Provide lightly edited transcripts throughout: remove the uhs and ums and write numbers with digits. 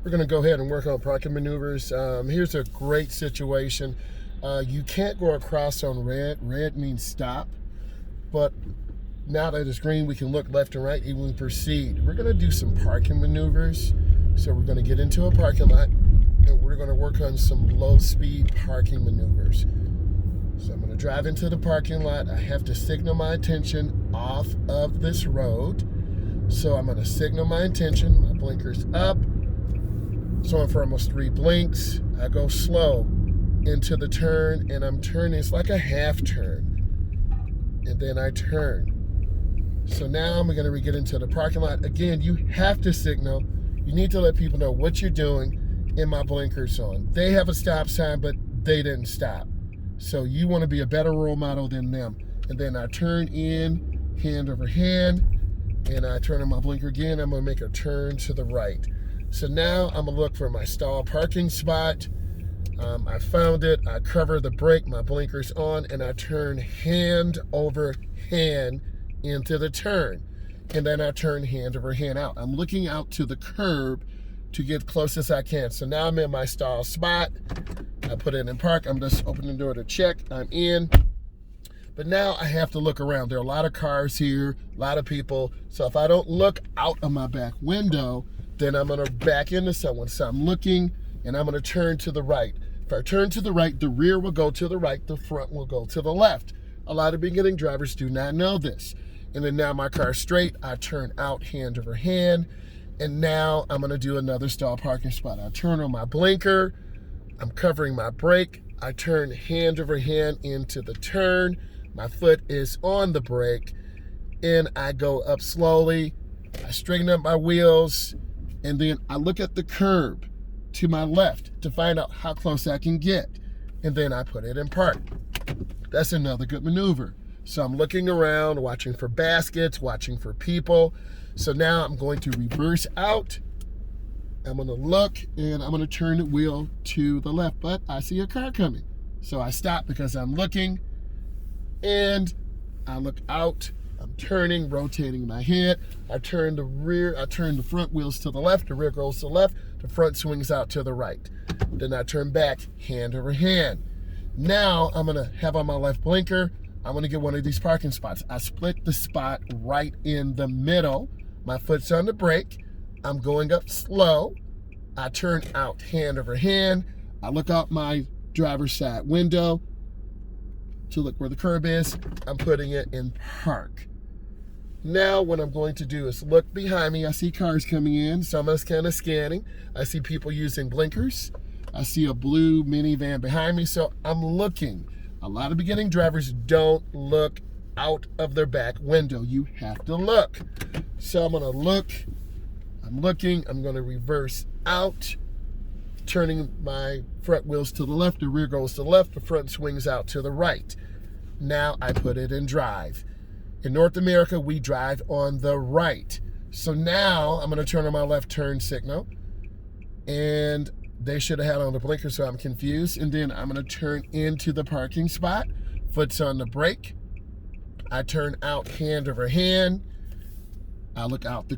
We're going to go ahead and work on parking maneuvers. Here's a great situation. You can't go across on red. Red means stop. But now that it's green, we can look left and right and we proceed. We're going to do some parking maneuvers. So we're going to get into a parking lot and we're going to work on some low-speed parking maneuvers. So I'm going to drive into the parking lot. I have to signal my intention off of this road. So I'm going to signal my intention. My blinker's up. So I'm for almost 3 blinks. I go slow into the turn and I'm turning. It's like a half turn. And then I turn. So now I'm going to get into the parking lot. Again, you have to signal. You need to let people know what you're doing. And my blinker's on. They have a stop sign, but they didn't stop. So you want to be a better role model than them. And then I turn in, hand over hand, and I turn on my blinker again. I'm going to make a turn to the right. So now I'm going to look for my stall parking spot. I found it. I cover the brake. My blinker's on, and I turn hand over hand into the turn. And then I turn hand over hand out. I'm looking out to the curb to get close as I can. So now I'm in my stall spot. I put it in park. I'm just opening the door to check. I'm in. But now I have to look around. There are a lot of cars here, a lot of people. So if I don't look out of my back window, then I'm going to back into someone. So I'm looking and I'm going to turn to the right. If I turn to the right, the rear will go to the right, the front will go to the left. A lot of beginning drivers do not know this. And then now my car's straight, I turn out hand over hand. And now I'm going to do another stall parking spot. I turn on my blinker, I'm covering my brake, I turn hand over hand into the turn. My foot is on the brake, and I go up slowly. I straighten up my wheels, and then I look at the curb to my left to find out how close I can get. And then I put it in park. That's another good maneuver. So I'm looking around, watching for baskets, watching for people. So now I'm going to reverse out. I'm going to look, and I'm going to turn the wheel to the left. But I see a car coming. So I stop because I'm looking, and I look out. I'm turning, rotating my head. I turn the front wheels to the left, the rear goes to the left, the front swings out to the right. Then I turn back, hand over hand. Now I'm gonna have on my left blinker, I'm gonna get one of these parking spots. I split the spot right in the middle. My foot's on the brake. I'm going up slow. I turn out hand over hand. I look out my driver's side window to look where the curb is. I'm putting it in park. Now what I'm going to do is look behind me. I see cars coming in, so I'm just kind of scanning. I see people using blinkers. I see a blue minivan behind me, so I'm looking. A lot of beginning drivers don't look out of their back window. You have to look. So I'm gonna look, I'm looking, I'm gonna reverse out, turning my front wheels to the left, the rear goes to the left, the front swings out to the right. Now I put it in drive. In North America, we drive on the right. So now I'm gonna turn on my left turn signal, and they should have had on the blinker, so I'm confused. And then I'm gonna turn into the parking spot, foot's on the brake. I turn out hand over hand. I look out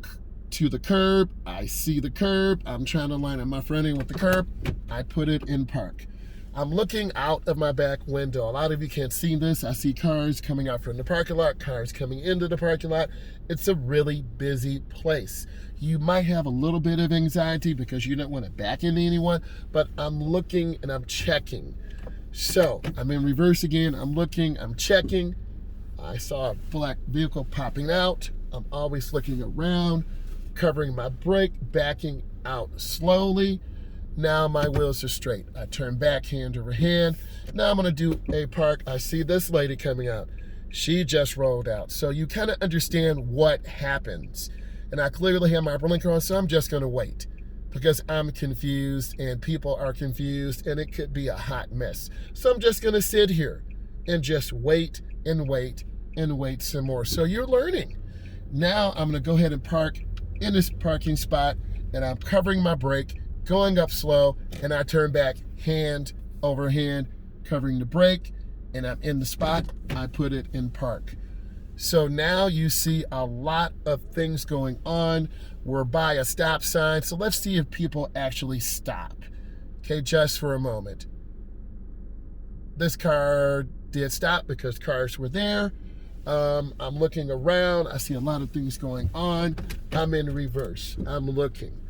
to the curb. I see the curb. I'm trying to line up my front end with the curb. I put it in park. I'm looking out of my back window. A lot of you can't see this. I see cars coming out from the parking lot, cars coming into the parking lot. It's a really busy place. You might have a little bit of anxiety because you don't want to back into anyone, but I'm looking and I'm checking. So I'm in reverse again. I'm looking, I'm checking. I saw a black vehicle popping out. I'm always looking around, covering my brake, backing out slowly. Now my wheels are straight. I turn back hand over hand. Now I'm gonna do a park. I see this lady coming out. She just rolled out. So you kind of understand what happens. And I clearly have my blinker on, so I'm just gonna wait because I'm confused and people are confused and it could be a hot mess. So I'm just gonna sit here and just wait and wait and wait some more. So you're learning. Now I'm gonna go ahead and park in this parking spot, and I'm covering my brake, going up slow, and I turn back hand over hand, covering the brake, and I'm in the spot. I put it in park. So now you see a lot of things going on. We're by a stop sign. So let's see if people actually stop. Okay, just for a moment. This car did stop because cars were there. I'm looking around. I see a lot of things going on. I'm in reverse. I'm looking.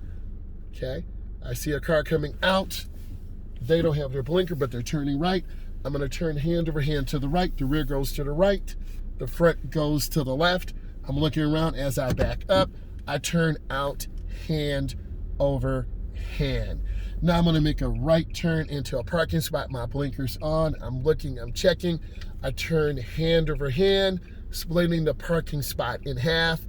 Okay, I see a car coming out. They don't have their blinker, but they're turning right. I'm going to turn hand over hand to the right. The rear goes to the right. The front goes to the left. I'm looking around as I back up. I turn out hand over hand. Now I'm going to make a right turn into a parking spot. My blinker's on. I'm looking, I'm checking. I turn hand over hand, splitting the parking spot in half.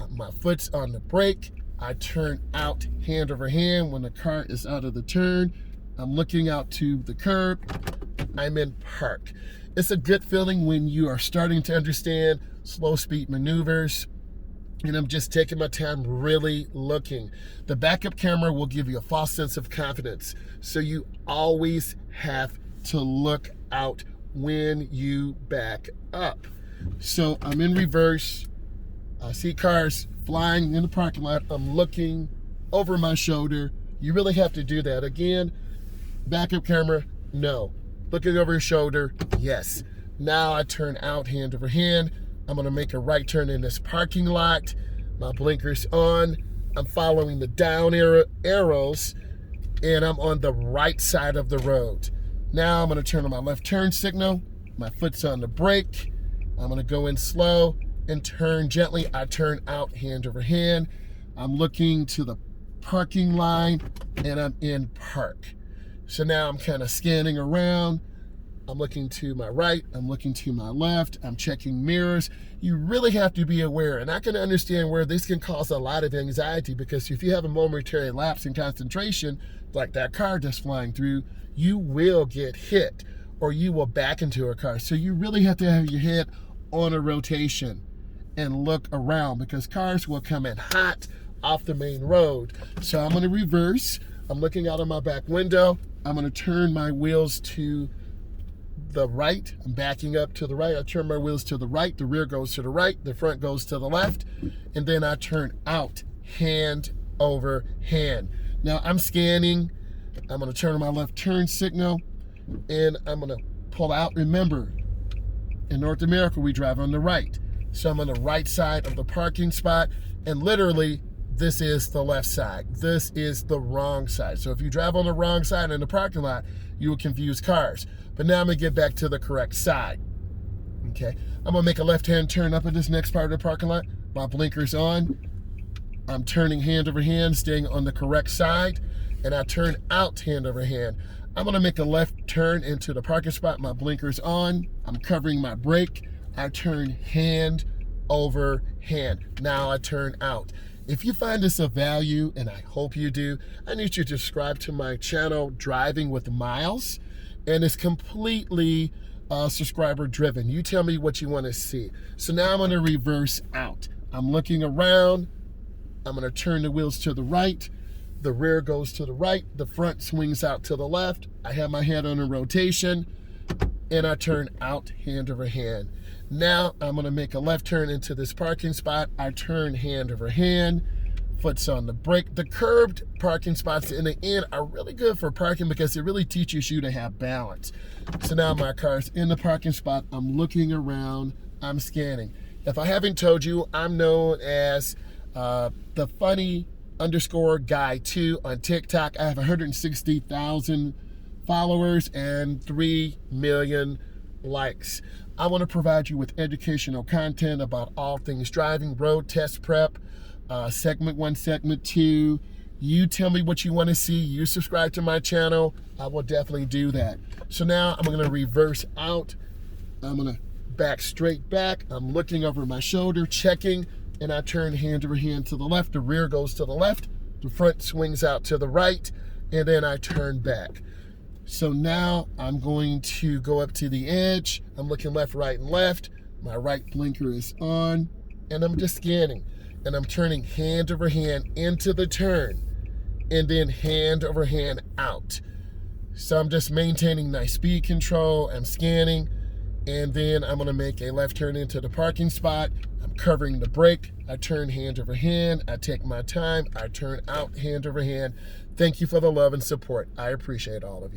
My foot's on the brake. I turn out hand over hand when the car is out of the turn. I'm looking out to the curb. I'm in park. It's a good feeling when you are starting to understand slow speed maneuvers. And I'm just taking my time really looking. The backup camera will give you a false sense of confidence. So you always have to look out when you back up. So I'm in reverse. I see cars flying in the parking lot. I'm looking over my shoulder. You really have to do that. Again, backup camera, no. Looking over your shoulder, yes. Now I turn out hand over hand. I'm gonna make a right turn in this parking lot. My blinker's on. I'm following the down arrows, and I'm on the right side of the road. Now I'm gonna turn on my left turn signal. My foot's on the brake. I'm gonna go in slow and turn gently. I turn out hand over hand. I'm looking to the parking line, and I'm in park. So now I'm kind of scanning around. I'm looking to my right, I'm looking to my left, I'm checking mirrors. You really have to be aware, and I can understand where this can cause a lot of anxiety, because if you have a momentary lapse in concentration, like that car just flying through, you will get hit or you will back into a car. So you really have to have your head on a rotation and look around, because cars will come in hot off the main road. So I'm gonna reverse. I'm looking out of my back window. I'm gonna turn my wheels to the right. I'm backing up to the right. I turn my wheels to the right. The rear goes to the right. The front goes to the left. And then I turn out hand over hand. Now I'm scanning. I'm gonna turn on my left turn signal, and I'm gonna pull out. Remember, in North America, we drive on the right. So I'm on the right side of the parking spot, and literally, this is the left side. This is the wrong side. So if you drive on the wrong side in the parking lot, you will confuse cars. But now I'm gonna get back to the correct side. Okay, I'm gonna make a left-hand turn up in this next part of the parking lot. My blinker's on. I'm turning hand over hand, staying on the correct side, and I turn out hand over hand. I'm gonna make a left turn into the parking spot. My blinker's on. I'm covering my brake. I turn hand over hand. Now I turn out. If you find this of value, and I hope you do, I need you to subscribe to my channel, Driving with Myles, and it's completely subscriber driven. You tell me what you want to see. So now I'm going to reverse out. I'm looking around. I'm going to turn the wheels to the right. The rear goes to the right. The front swings out to the left. I have my head on a rotation, and I turn out hand over hand. Now I'm gonna make a left turn into this parking spot. I turn hand over hand, foot's on the brake. The curved parking spots in the end are really good for parking, because it really teaches you to have balance. So now my car's in the parking spot. I'm looking around, I'm scanning. If I haven't told you, I'm known as the funny _ guy2 on TikTok. I have 160,000 followers and 3 million likes. I want to provide you with educational content about all things driving, road test prep, segment 1, segment 2. You tell me what you want to see. You subscribe to my channel. I will definitely do that. So now I'm going to reverse out. I'm going to back straight back. I'm looking over my shoulder, checking, and I turn hand over hand to the left. The rear goes to the left. The front swings out to the right, and then I turn back. So now I'm going to go up to the edge. I'm looking left, right, and left. My right blinker is on, and I'm just scanning. And I'm turning hand over hand into the turn, and then hand over hand out. So I'm just maintaining nice speed control. I'm scanning, and then I'm gonna make a left turn into the parking spot. I'm covering the brake. I turn hand over hand. I take my time. I turn out hand over hand. Thank you for the love and support. I appreciate all of you.